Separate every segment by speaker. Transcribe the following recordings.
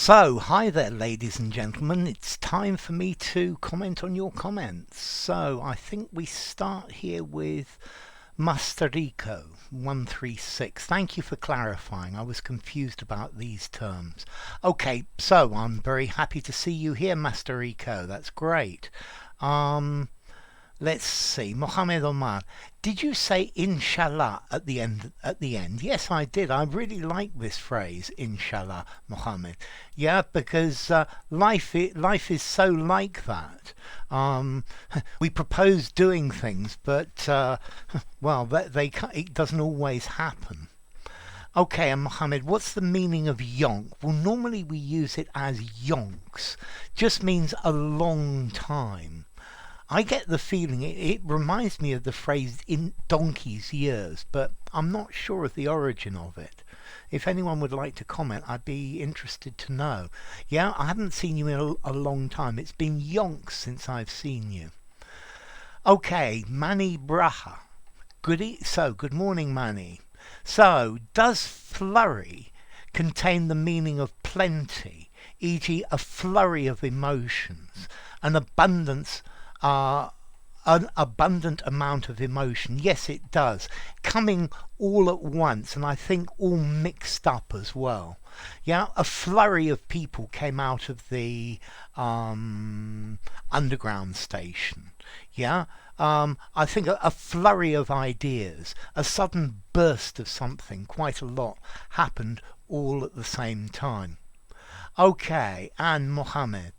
Speaker 1: So, hi there, ladies and gentlemen. It's time for me to comment on your comments. So, I think we start here with Masterico 136. Thank you for clarifying. I was confused about these terms. Okay, so I'm very happy to see you here, Masterico. That's great. Um, Let's see, Mohammed Omar. Did you say inshallah at the end? At the end, yes, I did. I really like this phrase, inshallah, Mohammed. Yeah, because life is so like that. Um, we propose doing things, but well, it doesn't always happen. Okay, and Mohammed, what's the meaning of yonk? Well, normally we use it as yonks. Just means a long time. I get the feeling it reminds me of the phrase in donkey's years, but I'm not sure of the origin of it. If anyone would like to comment, I'd be interested to know. Yeah, I haven't seen you in a long time. It's been yonks since I've seen you. Okay, Manny Braha. Good morning, Manny. So, does flurry contain the meaning of plenty, e.g., a flurry of emotions, an abundance an abundant amount of emotion? Yes, it does. Coming all at once, and I think all mixed up as well. Yeah, a flurry of people came out of the underground station. Yeah, I think a flurry of ideas, a sudden burst of something, quite a lot happened all at the same time. Okay, and Mohammed.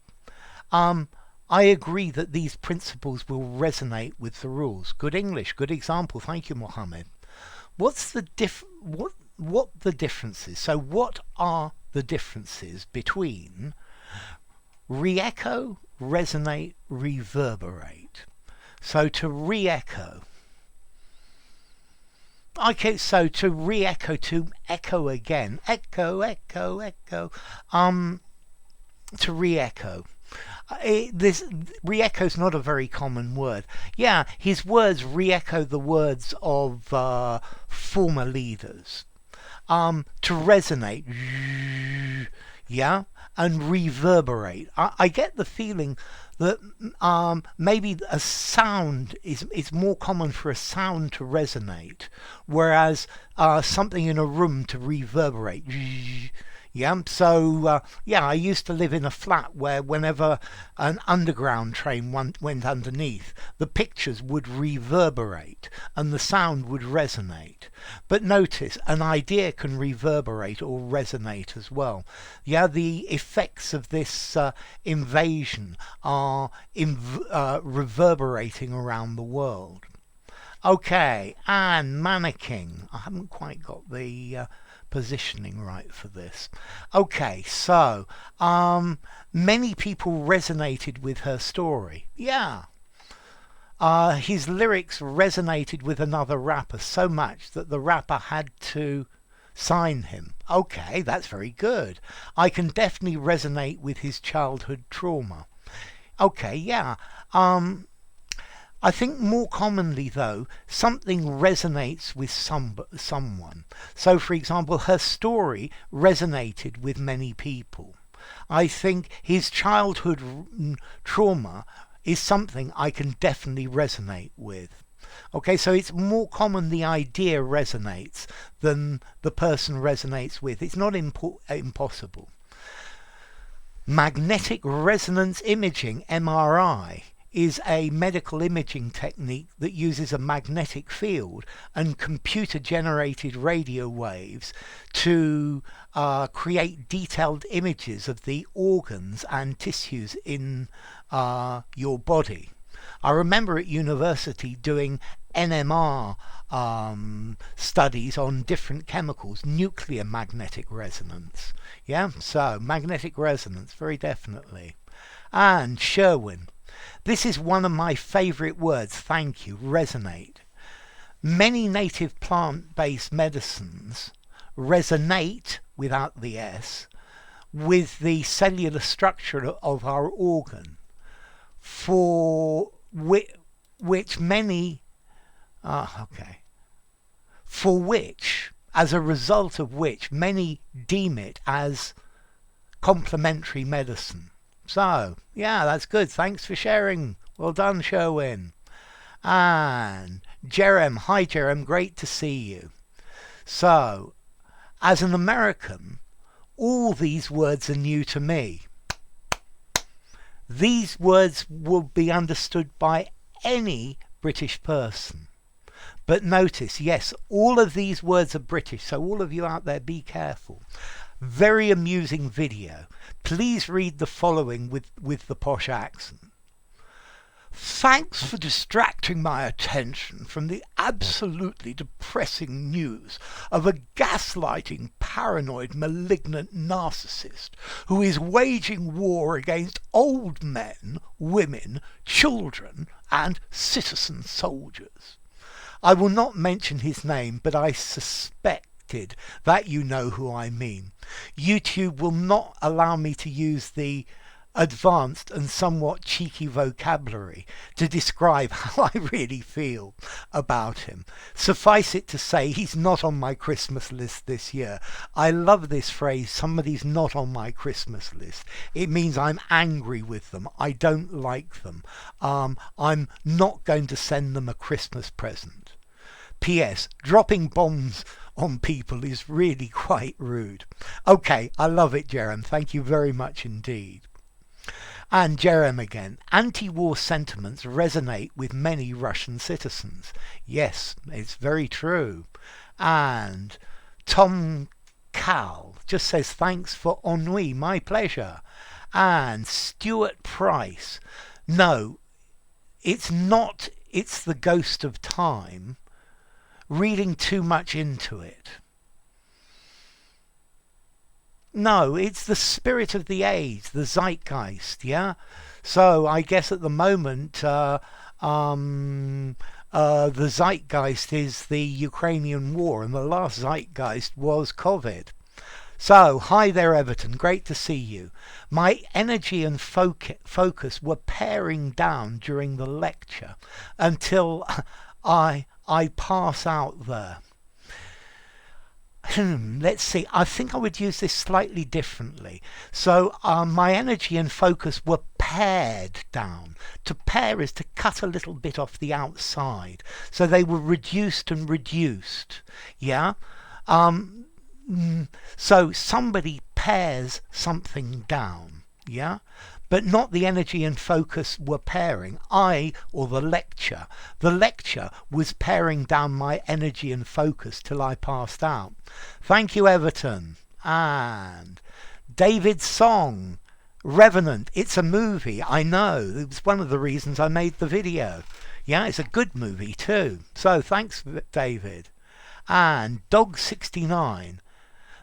Speaker 1: I agree that these principles will resonate with the rules. Good English, good example. Thank you, Mohammed. What's the what the differences? So what are the differences between re-echo, resonate, reverberate? So to re-echo. Okay, so to re-echo, to echo again. Echo, echo, echo. To re-echo. This re-echo is not a very common word. Yeah, his words re-echo the words of former leaders. To resonate, yeah, and reverberate. I get the feeling that maybe a sound is it's more common for a sound to resonate, whereas something in a room to reverberate. Yeah, so yeah, I used to live in a flat where whenever an underground train went underneath, the pictures would reverberate and the sound would resonate. But notice, an idea can reverberate or resonate as well. Yeah, the effects of this invasion are reverberating around the world. Okay, and mannequin. I haven't quite got the positioning right for this. Okay, so many people resonated with her story. Yeah. His lyrics resonated with another rapper so much that the rapper had to sign him. Okay, that's very good. I can definitely resonate with his childhood trauma. Okay, yeah. I think more commonly, though, something resonates with someone. So, for example, her story resonated with many people. I think his childhood trauma is something I can definitely resonate with. Okay, so it's more common the idea resonates than the person resonates with. It's not impossible. Magnetic resonance imaging, MRI, is a medical imaging technique that uses a magnetic field and computer generated radio waves to create detailed images of the organs and tissues in your body. I remember at university doing NMR studies on different chemicals, nuclear magnetic resonance. Yeah, so magnetic resonance, very definitely. And Sherwin. This is one of my favourite words, thank you, resonate. Many native plant-based medicines resonate, without the S, with the cellular structure of our organ, for which many, for which, as a result of which, many deem it as complementary medicine. So, yeah, that's good. Thanks for sharing. Well done, Sherwin. And Jerem, hi Jerem, great to see you. So, as an American, all these words are new to me. These words will be understood by any British person. But notice, yes, all of these words are British, so all of you out there, be careful. Very amusing video. Please read the following with the posh accent. Thanks for distracting my attention from the absolutely depressing news of a gaslighting, paranoid, malignant narcissist who is waging war against old men, women, children, and citizen soldiers. I will not mention his name, but I suspected that you know who I mean. YouTube will not allow me to use the advanced and somewhat cheeky vocabulary to describe how I really feel about him. Suffice it to say, he's not on my Christmas list this year. I love this phrase, somebody's not on my Christmas list. It means I'm angry with them. I don't like them. I'm not going to send them a Christmas present. P.S. Dropping bombs on people is really quite rude. Okay, I love it, Jerem. Thank you very much indeed. And Jerem again, anti-war sentiments resonate with many Russian citizens. Yes, it's very true. And Tom Cal just says, thanks for ennui, my pleasure. And Stuart Price, no, it's not, it's the ghost of time. Reading too much into it. No, it's the spirit of the age, the zeitgeist, yeah? So I guess at the moment the zeitgeist is the Ukrainian war, and the last zeitgeist was COVID. So, hi there Everton, great to see you. My energy and focus were paring down during the lecture until I pass out there. Let's see, I think I would use this slightly differently. So my energy and focus were pared down. To pare is to cut a little bit off the outside. So they were reduced and reduced. Yeah? So somebody pares something down. Yeah? But not the energy and focus were paring. Or the lecture was paring down my energy and focus till I passed out. Thank you, Everton. And David's song, Revenant, it's a movie, I know. It was one of the reasons I made the video. Yeah, it's a good movie too. So thanks, David. And Dog69,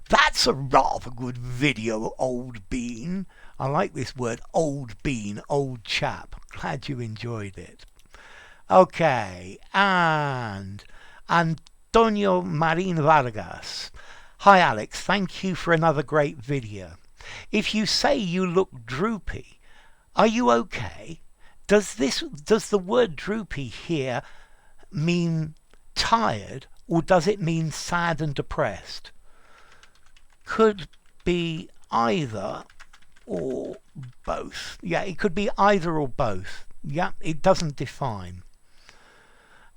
Speaker 1: that's a rather good video, old bean. I like this word, old bean, old chap. Glad you enjoyed it. Okay, and Antonio Marin Vargas. Hi Alex, thank you for another great video. If you say you look droopy, are you okay? Does the word droopy here mean tired, or does it mean sad and depressed? Could be either or both. Yeah, it could be either or both. Yeah, it doesn't define.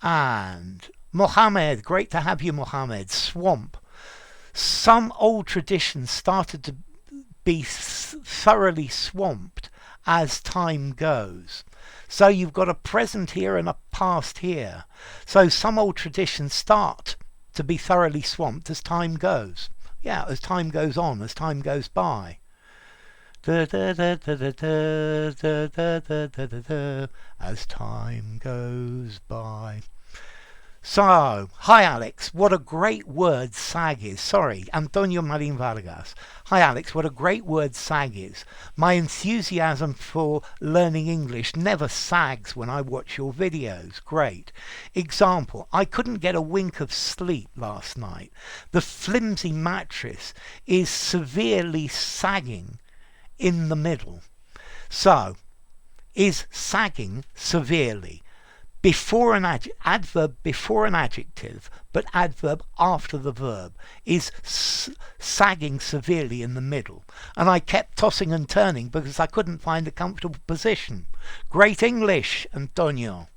Speaker 1: And Mohammed, great to have you, Mohammed. Swamp. Some old traditions started to be thoroughly swamped as time goes. So you've got a present here and a past here. So some old traditions start to be thoroughly swamped as time goes. Yeah, as time goes on, as time goes by. As time goes by. So, hi Alex, what a great word sag is. Sorry, Antonio Marin Vargas. Hi Alex, what a great word sag is. My enthusiasm for learning English never sags when I watch your videos. Great. Example, I couldn't get a wink of sleep last night. The flimsy mattress is severely sagging in the middle. So, is sagging severely? before an adverb before an adjective, but adverb after the verb, is sagging severely in the middle. And I kept tossing and turning because I couldn't find a comfortable position. Great English, Antonio.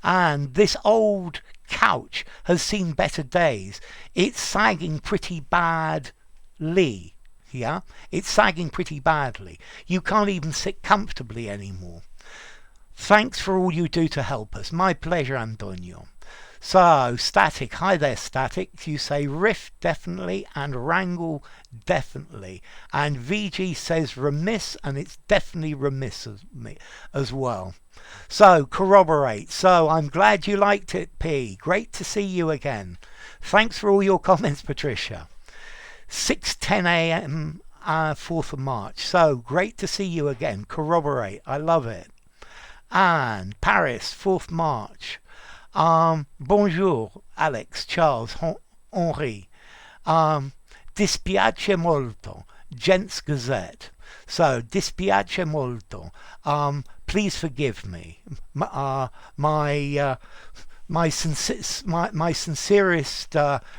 Speaker 1: And this old couch has seen better days. It's sagging pretty badly. Yeah? It's sagging pretty badly. You can't even sit comfortably anymore. Thanks for all you do to help us. My pleasure, Antonio. So, Static. Hi there, Static. You say riff definitely and wrangle definitely. And VG says remiss, and it's definitely remiss as well. So, corroborate. So, I'm glad you liked it, P. Great to see you again. Thanks for all your comments, Patricia. 6:10 a.m. 4th of March. So, great to see you again. Corroborate. I love it. And Paris, 4th March. Bonjour, Alex, Charles, Henri. Dispiace molto, Gents Gazette. So, dispiace molto. Please forgive me. My sincerest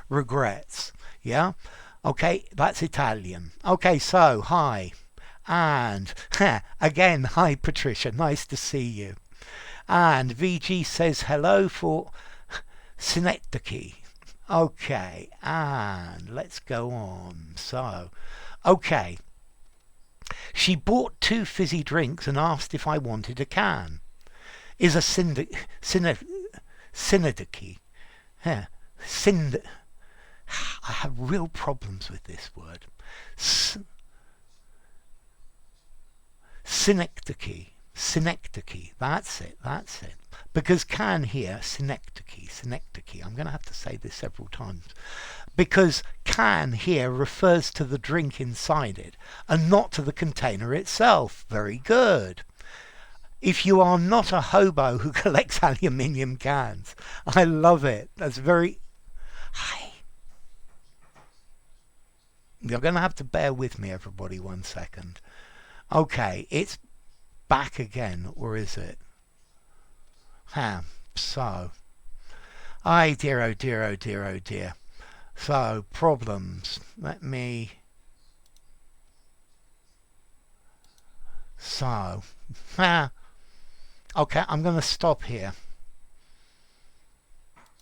Speaker 1: regrets. Yeah? Okay, that's Italian. Okay, so, hi. And again, hi Patricia, nice to see you. And VG says hello for synecdoche. Okay, and let's go on. So, okay. She bought 2 fizzy drinks and asked if I wanted a can. Is a synecdoche. Yeah, I have real problems with this word. Synecdoche, that's it. Because can here, synecdoche. I'm going to have to say this several times. Because can here refers to the drink inside it and not to the container itself. Very good. If you are not a hobo who collects aluminium cans. I love it. That's very... Hi. You're going to have to bear with me, everybody, 1 second. Okay, it's back again, or is it? So. Ay, dear, oh dear, oh dear, oh dear. So, problems. Let me... So. Okay, I'm going to stop here.